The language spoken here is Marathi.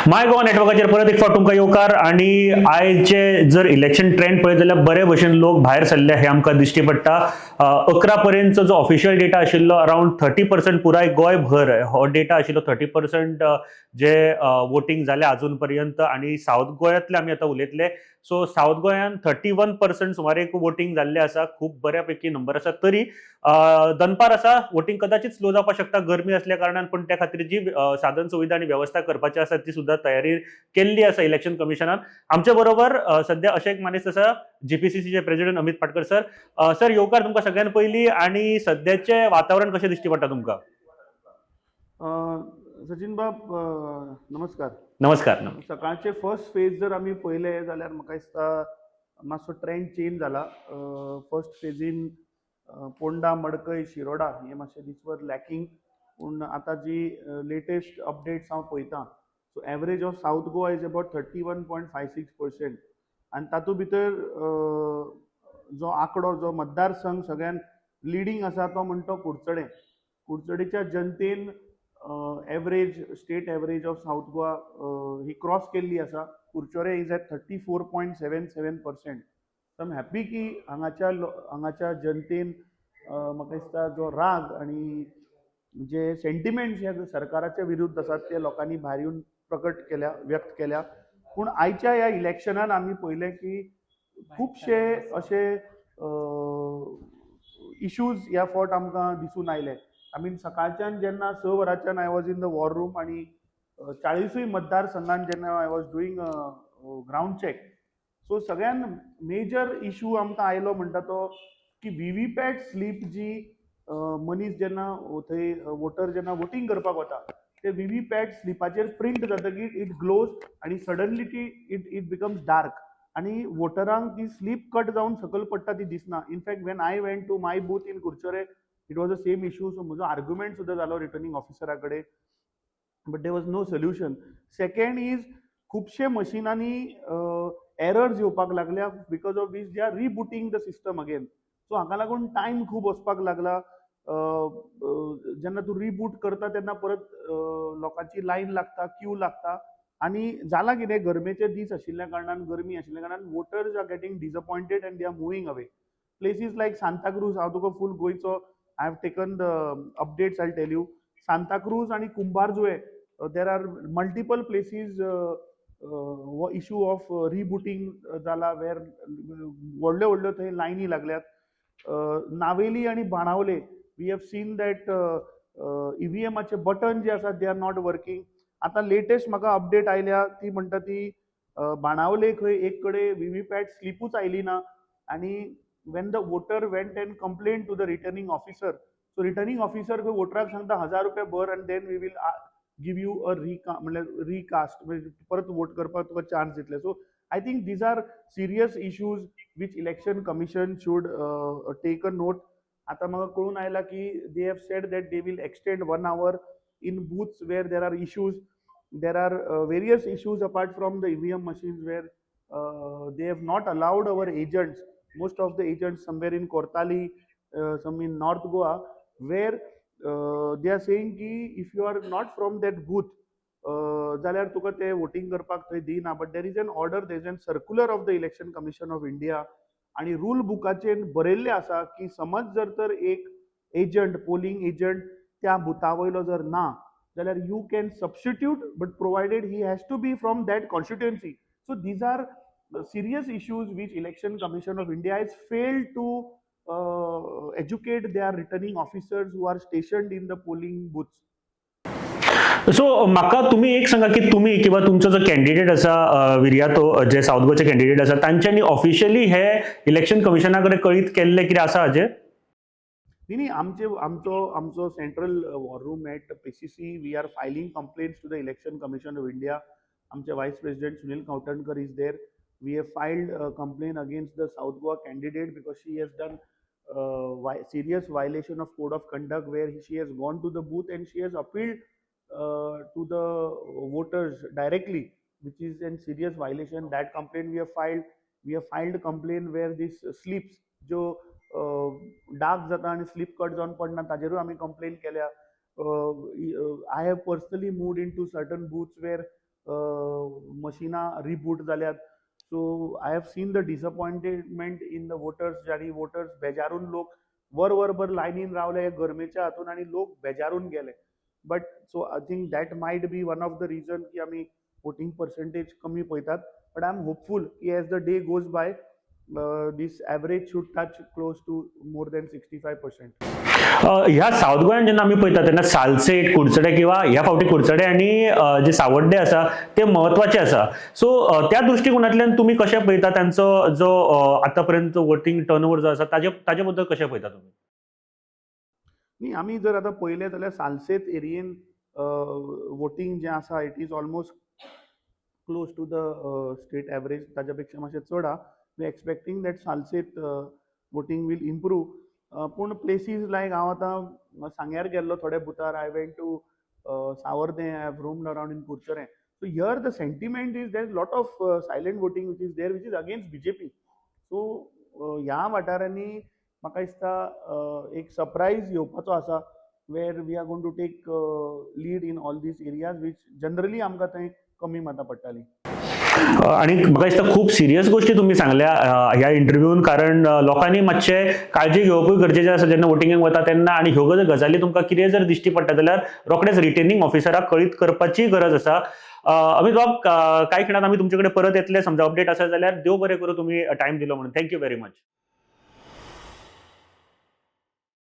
माय गोवा नेटवर्काचेर परत एक फावट तुमकां येवकार आणि आयचे जर इलेक्शन ट्रेंड पळयत जाल्यार बरे भशेन लोक भायर सरले हे आमकां दिश्टी पडटा. 11 पर्यंतचो जो ऑफिशियल डेटा आशिल्लो अराउंड 30% पुराय गोंयभर हो डेटा आशिल्लो 30% जे वोटिंग जाले अजून पर्यंत आणि साऊथ गोंयांतले आमी आतां उलयतले. सो साऊथ गोंयान 31% सुमारे वोटिंग जाल्ले आसा. खूब बऱ्यापैकी नंबर आसा. तरी दनपार आसा, वोटिंग कदाचित स्लो जावपाक शकता गरमी असल्या कारणान, पण त्या खातीर जी साधन सुविधा आणि व्यवस्था करपाची आसा ती सुद्धा तयारी केल्ली आसा इलेक्शन कमिशनान. आमच्या बरोबर सध्या अशे एक मनीस आसा, जीपीसीसीचे president Amit Patkar sir. Sir येवकार तुमकां सगळ्यान पयलीं, आणि सध्याचे वातावरण कशें दिश्टी पडटा तुमकां? सचिन बाब नमस्कार. नमस्कार. सकाळचे फर्स्ट फेज जर आमी पळयले जाल्यार म्हाका दिसता मातसो ट्रेंड चेंज जाला. फर्स्ट फेजीन पोंडा, मडकय, शिरोडा हे मातशे दीस वर लॅकिंग, पूण आतां जी लेटेस्ट अपडेट्स हांव पळयतां, so average of south Goa is about 31.56%. आनी तातूंत भितर जो आंकडो, जो मतदारसंघ सगळ्यान लिडींग आसा तो म्हणटा तो कुडचडें. कुडचडेंच्या जनतेन average, state average of south Goa ही क्रॉस केल्ली आसा. Curchorem is at 34.77%. So I am happy की हांगाच्या जनतेन म्हाका दिसता जो राग आनी जे सेंटिमेंट्स ह्या सरकाराच्या विरुद्ध आसात ते लोकांनी भायर येवन प्रकट केल्या, व्यक्त केल्या. पूण आयच्या ह्या इलेक्शनान आमी पळयलें की खुबशे अशे इश्यूज ह्या फावट आमकां दिसून आयले. आय मीन सकाळच्यान जेन्ना 6 वरांच्यान I was in the war room आनी 40 मतदारसंघान जेन्ना I was doing ground check, so सगळ्यान मेजर इश्यू आमकां आयलो म्हणटा तो की व्हीव्हीपॅट स्लीप जी मनीस जेन्ना थंय वोटर जेन्ना वोटींग करपाक वता, ते व्हीव्हीपॅट स्लिपाचेर प्रिंट जातकीर इट ग्लोज आनी सडनली इट बिकम्स डार्क आनी वोटरांक ती स्लीप कट जावन सकयल पडटा ती दिसना. In fact when I went to my booth in Curchorem, it was the same issue. So म्हजो आर्ग्युमेंट सुद्दां जालो रिटर्निंग ऑफिसरा कडेन, but there was no solution. Second is खुबशे मशिनांनी एरर्स येवपाक लागल्या, because of which they are rebooting the system again. So हाका लागून टायम खूब वचपाक लागला. जेन्ना तूं रिबूट करता तेन्ना परत लोकांची लायन लागता, क्यू लागता. आनी जाला कितें, गरमेचे दीस आशिल्ल्या कारणान, गरमी आशिल्ल्या कारणान voters are getting disappointed and they are moving away. Places like Santa Cruz, हांव तुका फूल गोंयचो I have taken the updates, I tell you. Santa Cruz आनी Cumbarjua, there are multiple places issue of rebooting जाला, वेर व्हडल्यो व्हडल्यो थंय लायनी लागल्यात. नावेली आनी Benaulim, we have seen that ईव्हीएमाचे बटन जे आसात दे आर नॉट वर्किंग. आतां लेटेस्ट म्हाका अपडेट आयल्या ती म्हणटा ती बाणावले खंय एक कडेन व्हीव्हीपॅट स्लिपूच आयली ना, आनी when the voter went and complain to the returning officer, so returning officer खंय वोटराक सांगता 1000 रुपया भर आनी then we will give you a म्हणल्यार रिकास्ट, परत वोट करपाक तुका चान्स दितले. So I think these are serious issues which election commission should take a note. आता म्हाका कळून आयला की they have said that they will extend 1 hour in booths where there are issues. There are various issues apart from the EVM machines where they have not allowed our agents, most of the agents somewhere in Kortali, some in North Goa, where they are saying ki if you are not from that booth, जाल्यार तुका ते वोटिंग करपाक थंय दिना. But there is an order, there is an circular of the election commission of India आणि रूल बुकाचेर बरयल्लें आसा की समज जर तर एक एजंट, पोलिंग एजंट त्या बुथा वयलो जर ना, जाल्यार you can substitute, but provided he has to be from that constituency. So these are serious issues which election commission of India has failed to educate their returning officers who are stationed in the polling booths. So म्हाका तुम्ही एक सांगा की तुम्ही किंवा तुमचो जो कॅन्डिडेट आसा विर्यातो, जे साऊथ गोवाचे कॅन्डिडेट आसा, तांच्यांनी ऑफिशियली हे इलेक्शन कमिशना कडेन कळीत केल्ले कितें आसा हाजेर? नाही, आमचो central war room at PCC, we are filing complaints to the election commission of India. आमचे vice president Sunil Kautankar is there. We have filed complain against the south Goa candidate because she has done serious violation of code of conduct where she has gone to the booth and she has appealed to the voters directly, which is a serious violation. That complaint we have filed. We have filed a complaint where this slips जो डार्क जाता आणि स्लीप कट जावन पडना ताजेरूय आमी कंप्लेन केल्या. I have personally moved into certain booths where मशिनां रिबूट जाल्यात. So I have seen the disappointment in the voters, ज्यांनी वोटर्स बेजारून लोक वरभर लायनीन रावले गरमेच्या हातून आनी लोक बेजारून गेले. But so I think that might B one of the region की आमी वोटिंग पर्संटेज कमी पळयतात. बट आय एम होपफूल की as the day goes by this average should touch close to more than 65%. ह्या साऊथ गोंयान जेन्ना आमी पळयता तेन्ना सालसेट, कुडचडे किंवा ह्या फावटी कुडचडे आणि जे सावड्डे आसा ते महत्वाचे आसा. सो त्या दृष्टिकोनांतल्यान तुमी कशें पळयता त्यांचो जो आतापर्यंत वोटिंग टर्नओव्हर जो आसा ताजे बद्दल कशें पळयता तुमी? न्ही, आमी जर आतां पळयलें जाल्यार सालसेत एरियेन वोटिंग जें आसा it is almost close to the state average. ताच्या पेक्षा मातशें चड आहा. We expecting that Salcete voting will improve. पूण प्लेसीस लायक हांव आतां सांग्यार गेल्लो थोडे बुथार. I went to Sanvordem, I have roamed around in Curchorem. So here the sentiment is there is lot of silent voting which is there which is against BJP. सो ह्या वाठारांनी म्हाका दिसता एक सरप्रायज येवपाचो आसा वेर we are going to take lead in all these areas which generally आमकां थंय कमी मतां पडटालीं. आणि म्हाका दिसता खूप सिरियस गोष्टी तुम्ही सांगल्या ह्या इंटरव्यून, कारण लोकांनी मातशे काळजी घेवपूय गरजेचें आसा जेन्ना वोटिंगाक वता तेन्ना. आणि ह्यो जर गजाली तुमकां कितें जर दिश्टी पडटा जाल्यार रोखडेच रिटर्निंग ऑफिसराक कळीत करपाची गरज आसा. अमित बाब, कांय खिणात आमी तुमचे कडेन परत येतले. समजा अपडेट आसा जाल्यार देव बरें करूं, तुमी टायम दिलो म्हणून. Thank you very much.